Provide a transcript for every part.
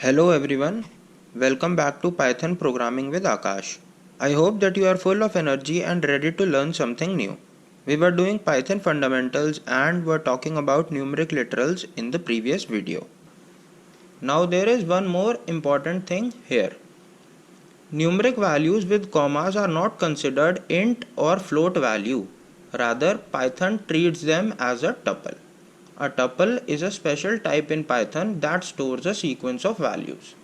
Hello everyone, welcome back to Python Programming with Akash. I hope that you are full of energy and ready to learn something new. We were doing Python fundamentals and were talking about numeric literals in the previous video. Now there is one more important thing here. Numeric values with commas are not considered int or float value. Rather, Python treats them as a tuple. A tuple is a special type in Python that stores a sequence of values.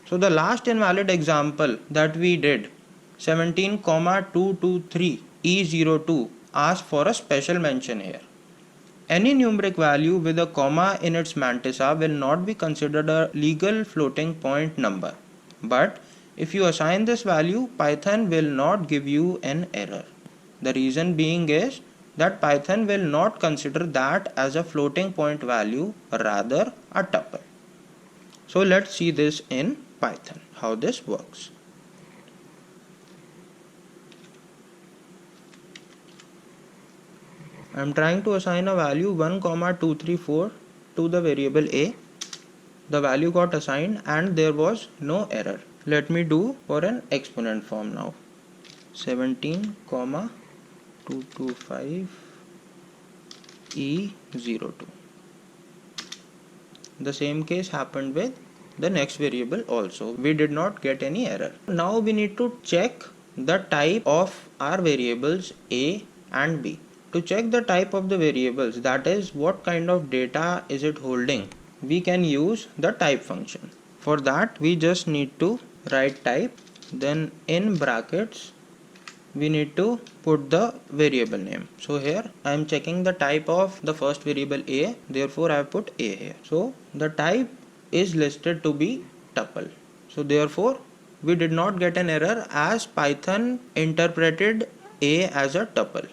So the last invalid example that we did, 17,223E02, asks for a special mention here. Any numeric value with a comma in its mantissa will not be considered a legal floating point number. But if you assign this value, Python will not give you an error. The reason being is that Python will not consider that as a floating point value, rather a tuple. So let's see this in Python, how this works. I am trying to assign a value 1,234 to the variable a. The value got assigned and there was no error. Let me do for an exponent form now. 17,225E02. The same case happened with the next variable also. We did not get any error. Now we need to check the type of our variables a and b. To check the type of the variables, that is what kind of data is it holding, we can use the type function. For that we just need to write type, then in brackets we need to put the variable name. So here I am checking the type of the first variable a, therefore I have put a here. So the type is listed to be tuple. So therefore we did not get an error as Python interpreted a as a tuple.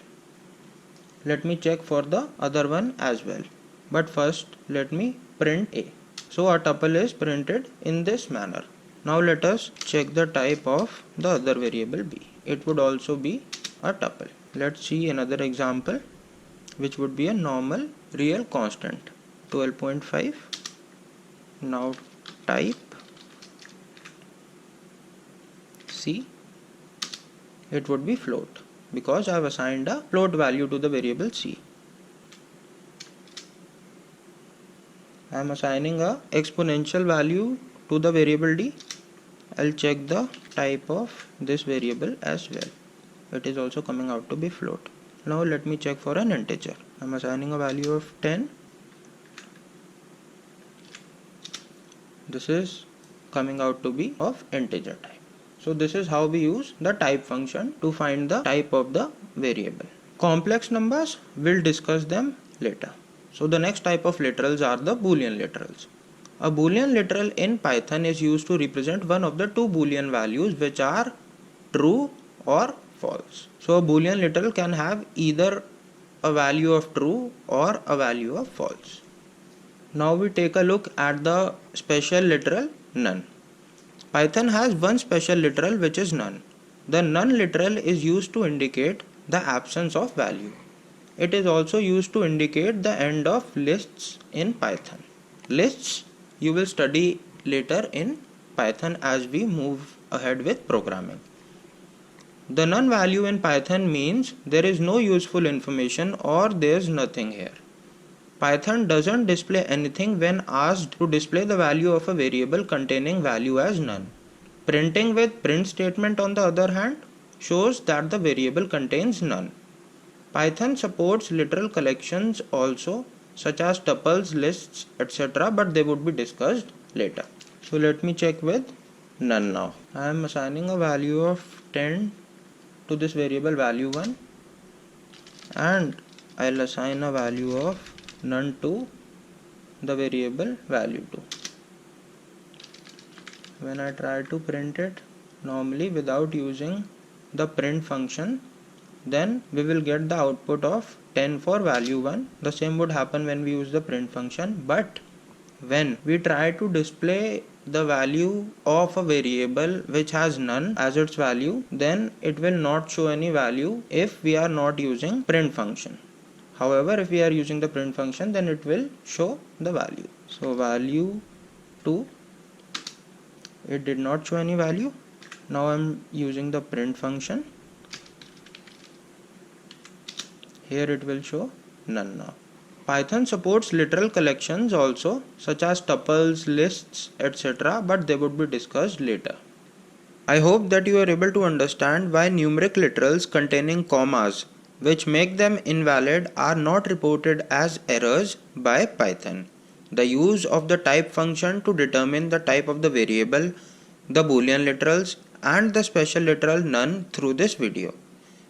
Let me check for the other one as well. But first let me print a. So a tuple is printed in this manner. Now let us check the type of the other variable b. It would also be a tuple. Let's see another example, which would be a normal real constant, 12.5. Now type c, it would be float because I have assigned a float value to the variable c. I am assigning a exponential value to the variable d. I'll check the type of this variable as well. It is also coming out to be float. Now let me check for an integer. I'm assigning a value of 10. This is coming out to be of integer type. So this is how we use the type function to find the type of the variable. Complex numbers, we'll discuss them later. So the next type of literals are the Boolean literals. A Boolean literal in Python is used to represent one of the two Boolean values which are true or false. So a Boolean literal can have either a value of true or a value of false. Now we take a look at the special literal none. Python has one special literal which is none. The none literal is used to indicate the absence of value. It is also used to indicate the end of lists in Python. Lists you will study later in Python as we move ahead with programming. The none value in Python means there is no useful information or there is nothing here. Python doesn't display anything when asked to display the value of a variable containing value as none. Printing with print statement on the other hand shows that the variable contains none. Python supports literal collections also, such as tuples, lists, etc., but they would be discussed later. So let me check with none now. I am assigning a value of 10 to this variable value 1 and I'll assign a value of none to the variable value 2. When I try to print it normally without using the print function, then we will get the output of 10 for value 1. The same would happen when we use the print function, but when we try to display the value of a variable which has none as its value, then it will not show any value if we are not using print function. However, if we are using the print function, then it will show the value. So value 2 it did not show any value. Now I'm using the print function. Here it will show none now. Python supports literal collections also, such as tuples, lists, etc., but they would be discussed later. I hope that you are able to understand why numeric literals containing commas, which make them invalid, are not reported as errors by Python. The use of the type function to determine the type of the variable, the boolean literals, and the special literal none through this video.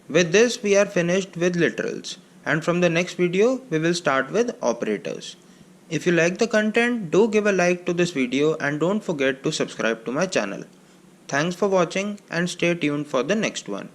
With this, we are finished with literals, and from the next video we will start with operators. If you like the content, do give a like to this video and don't forget to subscribe to my channel. Thanks for watching and stay tuned for the next one.